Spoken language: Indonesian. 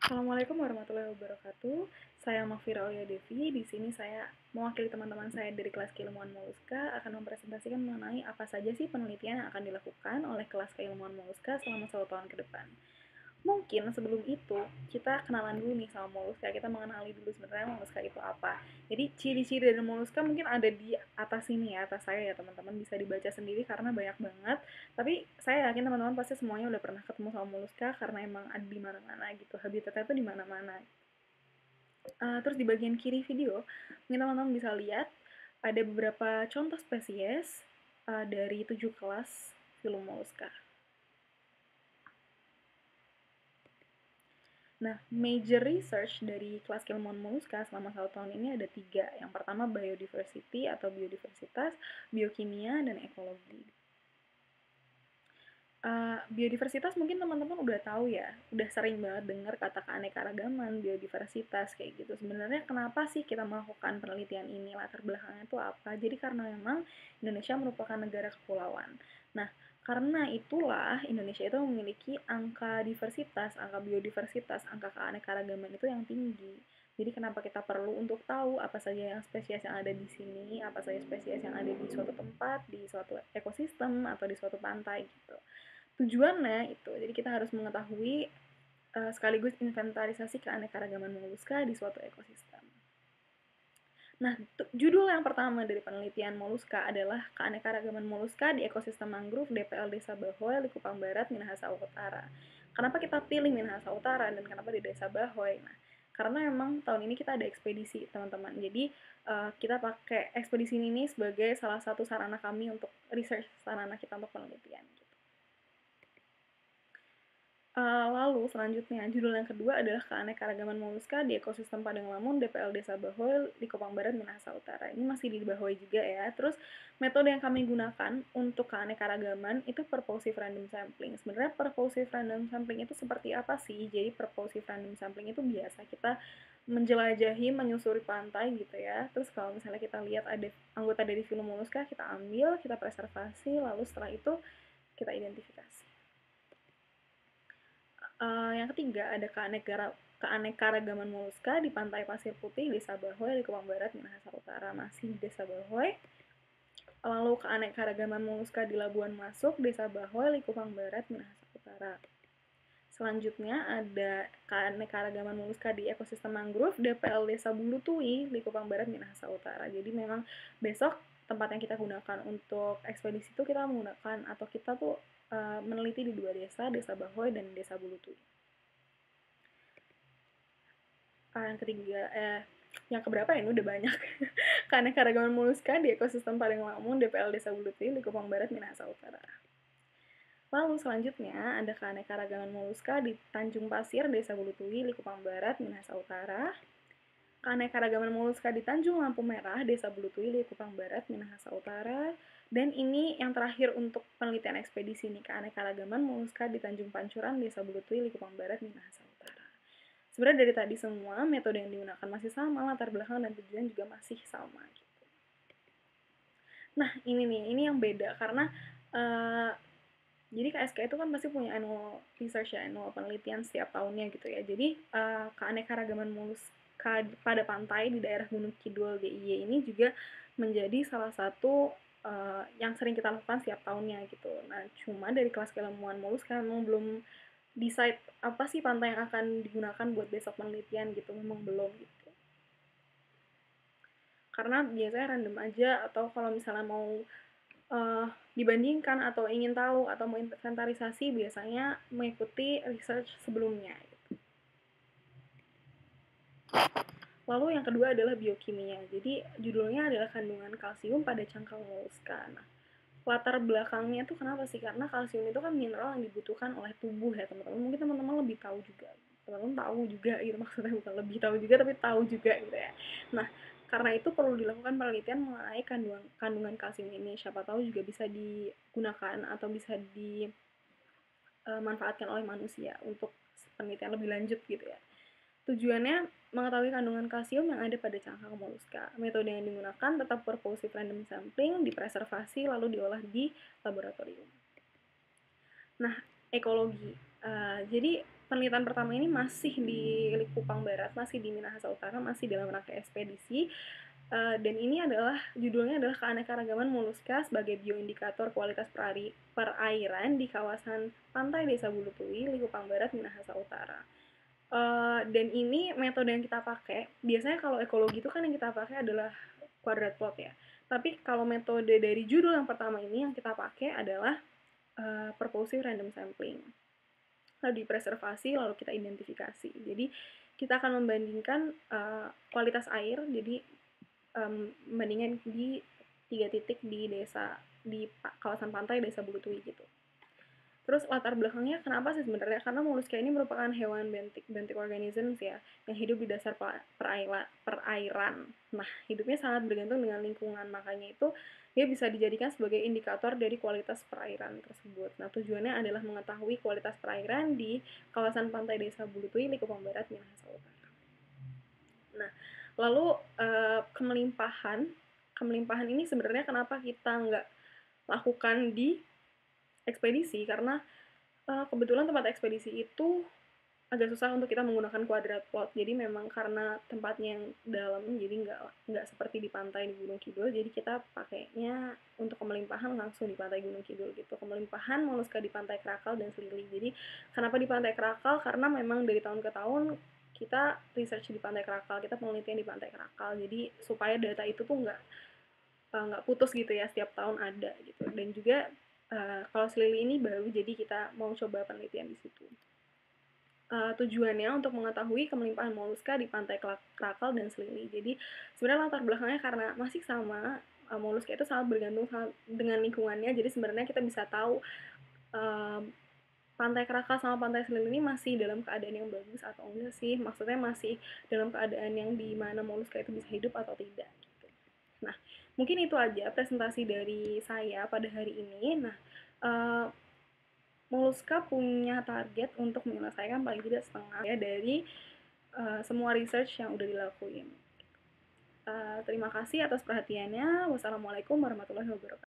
Assalamualaikum warahmatullahi wabarakatuh. Saya Mafira Aulia Devi. Di sini saya mewakili teman-teman saya dari kelas keilmuan Moluska akan mempresentasikan mengenai apa saja sih penelitian yang akan dilakukan oleh kelas keilmuan Moluska selama 1 tahun ke depan. Mungkin sebelum itu kita kenalan dulu nih sama moluska, kita mengenali dulu sebenarnya moluska itu apa. Jadi ciri-ciri dari moluska mungkin ada di atas ini ya, atas saya ya teman-teman, bisa dibaca sendiri karena banyak banget. Tapi saya yakin teman-teman pasti semuanya udah pernah ketemu sama moluska karena emang ada di mana-mana gitu, habitatnya tuh di mana-mana. Terus di bagian kiri video mungkin teman-teman bisa lihat ada beberapa contoh spesies dari 7 kelas filum moluska. Nah, major research dari kelas keilmuan moluska selama 1 tahun ini ada 3. Yang pertama biodiversity atau biodiversitas, biokimia, dan ekologi. Biodiversitas mungkin teman-teman udah tahu ya, udah sering banget dengar kata keanekaragaman, biodiversitas kayak gitu. Sebenarnya kenapa sih kita melakukan penelitian ini, latar belakangnya itu apa? Jadi karena memang Indonesia merupakan negara kepulauan. Nah, karena itulah Indonesia itu memiliki angka diversitas, angka biodiversitas, angka keanekaragaman itu yang tinggi. Jadi kenapa kita perlu untuk tahu apa saja yang spesies yang ada di sini, apa saja spesies yang ada di suatu tempat, di suatu ekosistem, atau di suatu pantai gitu. Tujuannya itu, jadi kita harus mengetahui sekaligus inventarisasi keanekaragaman moluska di suatu ekosistem. Nah, judul yang pertama dari penelitian moluska adalah keanekaragaman moluska di ekosistem mangrove DPL Desa Bahoy, Likupang Barat, Minahasa Utara. Kenapa kita pilih Minahasa Utara dan kenapa di Desa Bahoy? Nah, karena memang tahun ini kita ada ekspedisi, teman-teman. Jadi, kita pakai ekspedisi ini sebagai salah satu sarana kami untuk research, sarana kita untuk penelitian. Lalu selanjutnya, judul yang kedua adalah keanekaragaman moluska di ekosistem Padang Lamun, DPL Desa Bahoy, Likupang Barat, Minahasa Utara. Ini masih di Bahoy juga ya. Terus metode yang kami gunakan untuk keanekaragaman itu purposive random sampling. Sebenarnya purposive random sampling itu seperti apa sih? Jadi purposive random sampling itu biasa kita menjelajahi, menyusuri pantai gitu ya. Terus kalau misalnya kita lihat ada anggota dari filum moluska, kita ambil, kita preservasi, lalu setelah itu kita identifikasi. Yang ketiga ada keanekaragaman moluska di Pantai Pasir Putih, Desa Bahoy, Likupang Barat, Minahasa Utara. Masih di Desa Bahoy. Lalu keanekaragaman moluska di Labuan Masuk, Desa Bahoy, Likupang Barat, Minahasa Utara. Selanjutnya ada keanekaragaman moluska di ekosistem mangrove DPL Desa Bulutui, Likupang Barat, Minahasa Utara. Jadi memang besok tempat yang kita gunakan untuk ekspedisi itu kita menggunakan atau kita tuh meneliti di 2 desa, Desa Bahoy dan Desa Bulutui. Yang ketiga, yang keberapa ya? Ini udah banyak. Keanekaragaman moluska di ekosistem Padang Lamun, DPL Desa Bulutui, Likupang Barat, Minahasa Utara. Lalu selanjutnya ada keanekaragaman moluska di Tanjung Pasir, Desa Bulutui, Likupang Barat, Minahasa Utara. Keanekaragaman moluska di Tanjung Lampu Merah, Desa Bulutui, Likupang Barat, Minahasa Utara. Dan ini yang terakhir untuk penelitian ekspedisi nih, keanekaragaman moluska di Tanjung Pancuran, Desa Bulutui, Likupang Barat, Minahasa Utara. Sebenarnya dari tadi semua metode yang digunakan masih sama, latar belakang dan tujuan juga masih sama gitu. Nah, ini yang beda karena jadi KSK itu kan pasti punya annual research ya, annual penelitian setiap tahunnya gitu ya. Jadi keanekaragaman moluska pada pantai di daerah Gunung Kidul DIY ini juga menjadi salah satu yang sering kita lakukan setiap tahunnya gitu. Nah, cuma dari kelas keilmuan moluska memang belum decide apa sih pantai yang akan digunakan buat besok penelitian gitu, memang belum gitu. Karena biasanya random aja, atau kalau misalnya mau dibandingkan atau ingin tahu atau mau inventarisasi biasanya mengikuti research sebelumnya. Lalu yang kedua adalah biokimia. Jadi judulnya adalah kandungan kalsium pada cangkang moluska. Nah, latar belakangnya tuh kenapa sih? Karena kalsium itu kan mineral yang dibutuhkan oleh tubuh ya teman-teman. Mungkin teman-teman lebih tahu juga. Teman-teman tahu juga gitu, maksudnya bukan lebih tahu juga tapi tahu juga gitu ya. Nah, karena itu perlu dilakukan penelitian mengenai kandungan kalsium ini. Siapa tahu juga bisa digunakan atau bisa dimanfaatkan oleh manusia untuk penelitian lebih lanjut gitu ya. Tujuannya mengetahui kandungan kalsium yang ada pada cangkang moluska. Metode yang digunakan tetap purposive random sampling, dipreservasi lalu diolah di laboratorium. Nah, ekologi. Jadi penelitian pertama ini masih di Likupang Barat, masih di Minahasa Utara, masih dalam rangka ekspedisi. Dan ini adalah judulnya adalah keanekaragaman moluska sebagai bioindikator kualitas perairan di kawasan pantai Desa Bulutui, Likupang Barat, Minahasa Utara. Dan ini metode yang kita pakai, biasanya kalau ekologi itu kan yang kita pakai adalah quadrat plot ya. Tapi kalau metode dari judul yang pertama ini yang kita pakai adalah purposive random sampling. Lalu dipreservasi, lalu kita identifikasi. Jadi kita akan membandingkan kualitas air, jadi membandingkan di 3 titik di kawasan pantai Desa Bulutui gitu. Terus latar belakangnya kenapa sih sebenarnya? Karena moluska ini merupakan hewan benthic organisms ya, yang hidup di dasar perairan. Nah, hidupnya sangat bergantung dengan lingkungan, makanya itu dia bisa dijadikan sebagai indikator dari kualitas perairan tersebut. Nah, tujuannya adalah mengetahui kualitas perairan di kawasan pantai Desa Bulutui, Likupang Barat, Minahasa Utara. Nah, lalu kemelimpahan ini sebenarnya kenapa kita nggak lakukan di ekspedisi, karena kebetulan tempat ekspedisi itu agak susah untuk kita menggunakan quadrat plot. Jadi memang karena tempatnya yang dalam, jadi nggak seperti di pantai di Gunung Kidul. Jadi kita pakainya untuk kemelimpahan langsung di pantai Gunung Kidul gitu. Kemelimpahan moluska di pantai Krakal dan Selili. Jadi kenapa di pantai Krakal? Karena memang dari tahun ke tahun kita research di pantai Krakal, kita penelitian di pantai Krakal. Jadi supaya data itu tuh nggak putus gitu ya, setiap tahun ada gitu. Dan juga kalau Selili ini baru, jadi kita mau coba penelitian di situ. Tujuannya untuk mengetahui kemelimpahan moluska di pantai Krakal dan Selili. Jadi sebenarnya latar belakangnya karena masih sama, moluska itu sangat bergantung dengan lingkungannya. Jadi sebenarnya kita bisa tahu pantai Krakal sama pantai Selili ini masih dalam keadaan yang bagus atau enggak sih. Maksudnya masih dalam keadaan yang di mana moluska itu bisa hidup atau tidak. Gitu. Nah, mungkin itu aja presentasi dari saya pada hari ini. Nah, Moluska punya target untuk menyelesaikan paling tidak setengah ya dari semua research yang udah dilakuin. Terima kasih atas perhatiannya. Wassalamualaikum warahmatullahi wabarakatuh.